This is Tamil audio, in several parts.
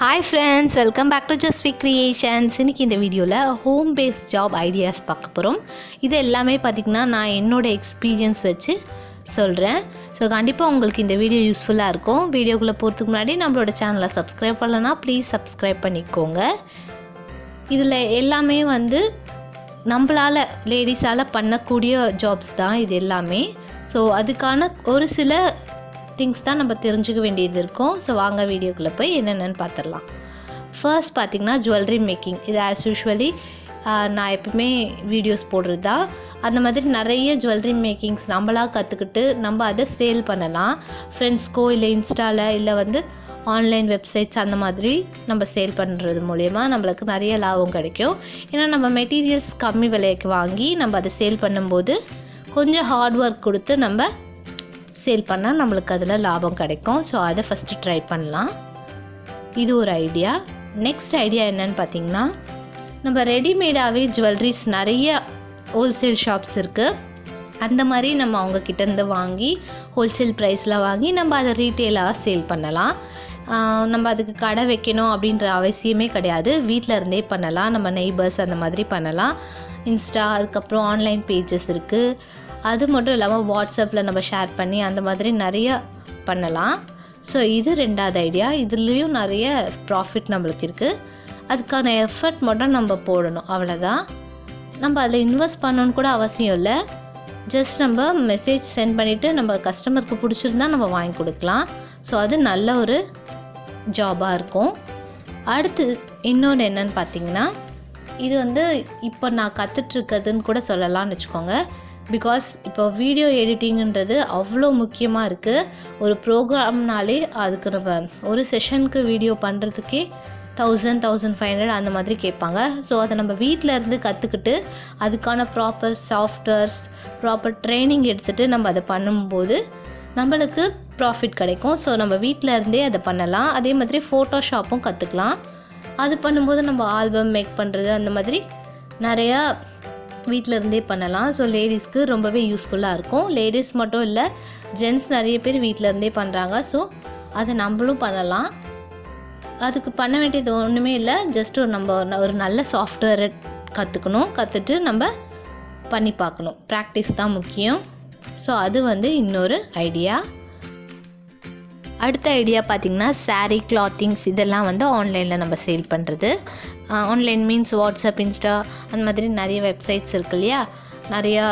Hi friends, welcome back to just Vik creations. இன்றைக்கி இந்த வீடியோவில் ஹோம் பேஸ்ட் ஜாப் ஐடியாஸ் பார்க்க போகிறோம். இது எல்லாமே பார்த்திங்கன்னா நான் என்னோடய எக்ஸ்பீரியன்ஸ் வச்சு சொல்கிறேன். ஸோ கண்டிப்பாக உங்களுக்கு இந்த வீடியோ யூஸ்ஃபுல்லாக இருக்கும். வீடியோக்குள்ளே போகிறதுக்கு முன்னாடி நம்மளோட சேனலை சப்ஸ்கிரைப் பண்ணலன்னா ப்ளீஸ் சப்ஸ்கிரைப் பண்ணிக்கோங்க. இதில் எல்லாமே நம்மளால் லேடிஸால் பண்ணக்கூடிய ஜாப்ஸ் தான் இது எல்லாமே. ஸோ அதுக்கான ஒரு சில திங்ஸ் தான் நம்ம தெரிஞ்சுக்க வேண்டியது இருக்கும். ஸோ வாங்க வீடியோக்குள்ளே போய் என்னென்னு பார்த்துடலாம். ஃபர்ஸ்ட் பார்த்திங்கன்னா ஜுவல்லரி மேக்கிங். இது ஆஸ் யூஷுவலி நான் எப்பவுமே வீடியோஸ் போடுறது தான். அந்த மாதிரி நிறைய ஜுவல்லரி மேக்கிங்ஸ் நம்மளாக கற்றுக்கிட்டு நம்ம அதை சேல் பண்ணலாம். ஃப்ரெண்ட்ஸ்க்கோ இல்லை இன்ஸ்டாவில் இல்லை ஆன்லைன் வெப்சைட்ஸ் அந்த மாதிரி நம்ம சேல் பண்ணுறது மூலயமா நம்மளுக்கு நிறைய லாபம் கிடைக்கும். ஏன்னா நம்ம மெட்டீரியல்ஸ் கம்மி விலைக்கு வாங்கி நம்ம அதை சேல் பண்ணும்போது கொஞ்சம் ஹார்ட் ஒர்க் கொடுத்து நம்ம சேல் பண்ணால் நம்மளுக்கு அதில் லாபம் கிடைக்கும். ஸோ அதை ஃபஸ்ட்டு ட்ரை பண்ணலாம். இது ஒரு ஐடியா. நெக்ஸ்ட் ஐடியா என்னன்னு பார்த்திங்கன்னா, நம்ம ரெடிமேடாகவே ஜுவல்லரிஸ் நிறைய ஹோல்சேல் ஷாப்ஸ் இருக்குது. அந்த மாதிரி நம்ம அவங்கக்கிட்டேருந்து வாங்கி ஹோல்சேல் ப்ரைஸில் வாங்கி நம்ம அதை ரீட்டெயிலாக சேல் பண்ணலாம். நம்ம அதுக்கு கடை வைக்கணும் அப்படின்ற அவசியமே கிடையாது. வீட்டில் இருந்தே பண்ணலாம். நம்ம நெய்பர்ஸ் அந்த மாதிரி பண்ணலாம். இன்ஸ்டா, அதுக்கப்புறம் ஆன்லைன் பேஜஸ் இருக்குது. அது மட்டும் இல்லாமல் வாட்ஸ்அப்பில் நம்ம ஷேர் பண்ணி அந்த மாதிரி நிறைய பண்ணலாம். ஸோ இது ரெண்டாவது ஐடியா. இதுலேயும் நிறைய ப்ராஃபிட் நம்மளுக்கு இருக்குது. அதுக்கான எஃபர்ட் மட்டும் நம்ம போடணும், அவ்வளோதான். நம்ம அதில் இன்வெஸ்ட் பண்ணணுன்னு கூட அவசியம் இல்லை. ஜஸ்ட் நம்ம மெசேஜ் சென்ட் பண்ணிவிட்டு நம்ம கஸ்டமருக்கு பிடிச்சிருந்தா நம்ம வாங்கி கொடுக்கலாம். ஸோ அது நல்ல ஒரு ஜாபாக இருக்கும். அடுத்து இன்னொன்று என்னன்னு பார்த்தீங்கன்னா, இது இப்போ நான் கற்றுட்ருக்கிறதுன்னு கூட சொல்லலாம்னு வச்சுக்கோங்க. பிகாஸ் இப்போ வீடியோ எடிட்டிங்கிறது அவ்வளோ முக்கியமாக இருக்குது. ஒரு ப்ரோக்ராம்னாலே அதுக்கு நம்ம ஒரு செஷனுக்கு வீடியோ பண்ணுறதுக்கே 1000-1500 அந்த மாதிரி கேட்பாங்க. ஸோ அதை நம்ம வீட்டில் இருந்து கற்றுக்கிட்டு அதுக்கான ப்ராப்பர் சாஃப்ட்வேர்ஸ், ப்ராப்பர் ட்ரைனிங் எடுத்துகிட்டு நம்ம அதை பண்ணும்போது நம்மளுக்கு ப்ராஃபிட் கிடைக்கும். ஸோ நம்ம வீட்டில் இருந்தே அதை பண்ணலாம். அதே மாதிரி ஃபோட்டோஷாப்பும் கற்றுக்கலாம். அது பண்ணும்போது நம்ம ஆல்பம் மேக் பண்ணுறது அந்த மாதிரி நிறையா வீட்டில் இருந்தே பண்ணலாம். ஸோ லேடிஸ்க்கு ரொம்பவே யூஸ்ஃபுல்லாக இருக்கும். லேடிஸ் மட்டும் இல்லை, ஜென்ட்ஸ் நிறைய பேர் வீட்டில் இருந்தே பண்ணுறாங்க. ஸோ அதை நம்மளும் பண்ணலாம். அதுக்கு பண்ண வேண்டியது ஒன்றுமே இல்லை. ஜஸ்ட்டு நம்ம ஒரு நல்ல சாஃப்ட்வேரை கற்றுட்டு நம்ம பண்ணி பார்க்கணும். ப்ராக்டிஸ் தான் முக்கியம். ஸோ அது இன்னொரு ஐடியா. அடுத்த ஐடியா பார்த்திங்கன்னா சாரீ, கிளாத்திங்ஸ் இதெல்லாம் ஆன்லைனில் நம்ம சேல் பண்ணுறது. ஆன்லைன் மீன்ஸ் வாட்ஸ்அப், இன்ஸ்டா அந்த மாதிரி நிறைய வெப்சைட்ஸ் இருக்கு இல்லையா, நிறையா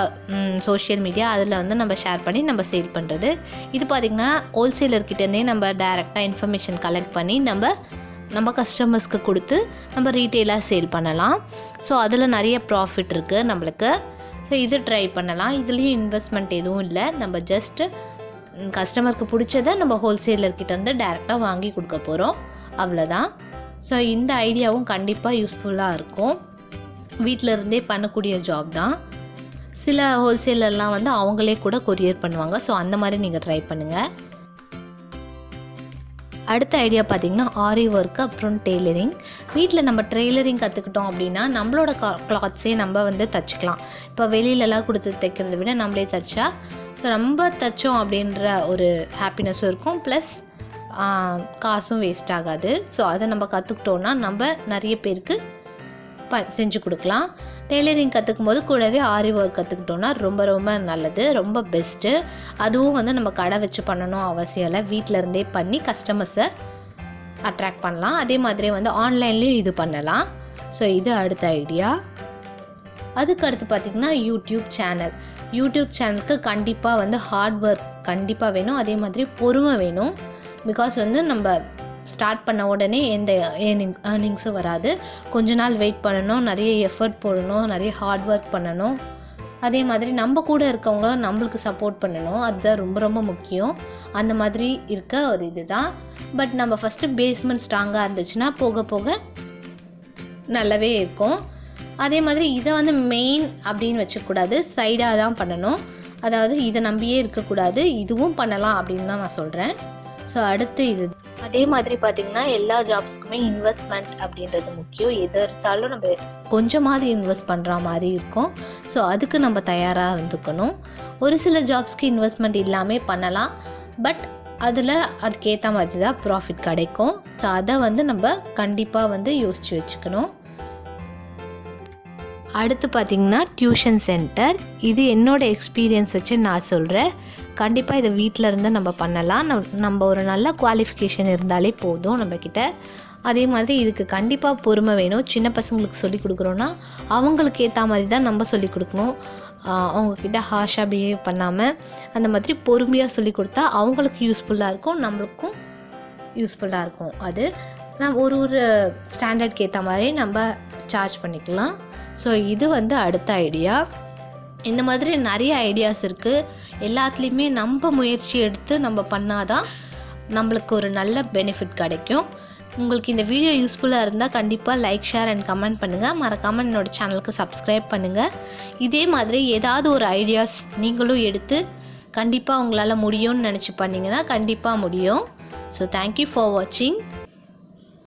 சோஷியல் மீடியா, அதில் நம்ம ஷேர் பண்ணி நம்ம சேல் பண்ணுறது. இது பார்த்திங்கன்னா ஹோல்சேலர்கிட்டேருந்தே நம்ம டைரெக்டாக இன்ஃபர்மேஷன் கலெக்ட் பண்ணி நம்ம கஸ்டமர்ஸ்க்கு கொடுத்து நம்ம ரீட்டெயிலாக சேல் பண்ணலாம். ஸோ அதில் நிறைய ப்ராஃபிட் இருக்குது நம்மளுக்கு. ஸோ இது ட்ரை பண்ணலாம். இதுலேயும் இன்வெஸ்ட்மெண்ட் எதுவும் இல்லை. நம்ம ஜஸ்ட்டு கஸ்டமருக்கு பிடிச்சதை நம்ம ஹோல்சேலர்கிட்டேருந்து டைரெக்டாக வாங்கி கொடுக்க போகிறோம், அவ்வளோதான். ஸோ இந்த ஐடியாவும் கண்டிப்பாக யூஸ்ஃபுல்லாக இருக்கும். வீட்டில் இருந்தே பண்ணக்கூடிய ஜாப் தான். சில ஹோல்சேலர்லாம் அவங்களே கூட கொரியர் பண்ணுவாங்க. ஸோ அந்த மாதிரி நீங்கள் ட்ரை பண்ணுங்கள். அடுத்த ஐடியா பார்த்திங்கன்னா ஆரி ஒர்க்கு, அப்புறம் டெய்லரிங். வீட்டில் நம்ம டெய்லரிங் கற்றுக்கிட்டோம் அப்படின்னா நம்மளோட கிளாத்ஸே நம்ம தச்சுக்கலாம். இப்போ வெளியிலலாம் கொடுத்து தைக்கிறத விட நம்மளே தைச்சா ஸோ நம்ம தைச்சோம் அப்படின்ற ஒரு ஹாப்பினஸும் இருக்கும். ப்ளஸ் காசும் வேஸ்ட் ஆகாது. ஸோ அதை நம்ம கற்றுக்கிட்டோன்னா நம்ம நிறைய பேருக்கு செஞ்சு கொடுக்கலாம். டெய்லரிங் கற்றுக்கும் போது கூடவே ஆரி ஒர்க் கற்றுக்கிட்டோன்னா ரொம்ப ரொம்ப நல்லது, ரொம்ப பெஸ்ட்டு. அதுவும் நம்ம கடை வச்சு பண்ணணும் அவசியம் இல்லை. வீட்டில் இருந்தே பண்ணி கஸ்டமர்ஸை அட்ராக்ட் பண்ணலாம். அதே மாதிரி ஆன்லைன்லேயும் இது பண்ணலாம். ஸோ இது அடுத்த ஐடியா. அதுக்கு அடுத்து பார்த்திங்கன்னா யூடியூப் சேனலுக்கு கண்டிப்பாக ஹார்ட் ஒர்க் கண்டிப்பாக வேணும். அதே மாதிரி பொறுமை வேணும். பிகாஸ் நம்ம ஸ்டார்ட் பண்ண உடனே எந்த ஏர்னிங்ஸும் வராது. கொஞ்ச நாள் வெயிட் பண்ணணும், நிறைய எஃபர்ட் போடணும், நிறைய ஹார்ட் ஒர்க் பண்ணணும். அதே மாதிரி நம்ம கூட இருக்கவங்க நம்மளுக்கு சப்போர்ட் பண்ணணும். அதுதான் ரொம்ப ரொம்ப முக்கியம். அந்த மாதிரி இருக்க ஒரு இது தான். பட் நம்ம ஃபஸ்ட்டு பேஸ்மெண்ட் ஸ்ட்ராங்காக இருந்துச்சுன்னா போக போக நல்லாவே இருக்கும். அதே மாதிரி இதை மெயின் அப்படின்னு வச்சுக்கூடாது, சைடாக தான் பண்ணணும். அதாவது இதை நம்பியே இருக்கக்கூடாது, இதுவும் பண்ணலாம் அப்படின்னு தான் நான் சொல்கிறேன். ஸோ அடுத்து இது. அதே மாதிரி பார்த்திங்கன்னா எல்லா ஜாப்ஸ்க்குமே இன்வெஸ்ட்மெண்ட் அப்படின்றது முக்கியம். எது எடுத்தாலும் நம்ம கொஞ்சமாவது இன்வெஸ்ட் பண்ணுற மாதிரி இருக்கும். ஸோ அதுக்கு நம்ம தயாராக இருந்துக்கணும். ஒரு சில ஜாப்ஸ்க்கு இன்வெஸ்ட்மெண்ட் இல்லாமல் பண்ணலாம். பட் அதில் அதுக்கேற்ற மாதிரி தான் ப்ராஃபிட் கிடைக்கும். ஸோ அதை வந்து நம்ம கண்டிப்பாக வந்து யோசித்து வச்சுக்கணும். அடுத்து பார்த்திங்கன்னா டியூஷன் சென்டர். இது என்னோடய எக்ஸ்பீரியன்ஸ் வச்சு நான் சொல்கிறேன். கண்டிப்பாக இதை வீட்டில் இருந்து நம்ம பண்ணலாம். நம்ம ஒரு நல்ல குவாலிஃபிகேஷன் இருந்தாலே போதும் நம்மக்கிட்ட. அதே மாதிரி இதுக்கு கண்டிப்பாக பொறுமை வேணும். சின்ன பசங்களுக்கு சொல்லிக் கொடுக்குறோன்னா அவங்களுக்கு ஏற்ற மாதிரி தான் நம்ம சொல்லிக் கொடுக்கணும். அவங்கக்கிட்ட ஹார்ஷாக பிஹேவ் பண்ணாமல் அந்த மாதிரி பொறுமையாக சொல்லிக் கொடுத்தா அவங்களுக்கு யூஸ்ஃபுல்லாக இருக்கும், நம்மளுக்கும் யூஸ்ஃபுல்லாக இருக்கும். அது நம்ம ஒரு ஸ்டாண்டர்ட்க்கு ஏற்ற மாதிரி நம்ம சார்ஜ் பண்ணிக்கலாம். ஸோ இது வந்து அடுத்த ஐடியா. இந்த மாதிரி நிறைய ஐடியாஸ் இருக்குது. எல்லாத்துலேயுமே நம்ம முயற்சி எடுத்து நம்ம பண்ணாதான் நம்மளுக்கு ஒரு நல்ல பெனிஃபிட் கிடைக்கும். உங்களுக்கு இந்த வீடியோ யூஸ்ஃபுல்லாக இருந்தால் கண்டிப்பாக லைக், ஷேர் அண்ட் கமெண்ட் பண்ணுங்கள். மறக்காமல் என்னோடய சேனலுக்கு சப்ஸ்கிரைப் பண்ணுங்கள். இதே மாதிரி ஏதாவது ஒரு ஐடியாஸ் நீங்களும் எடுத்து கண்டிப்பாக உங்களால் முடியும்னு நினச்சி பண்ணிங்கன்னா கண்டிப்பாக முடியும். ஸோ தேங்க்யூ ஃபார் வாட்சிங்.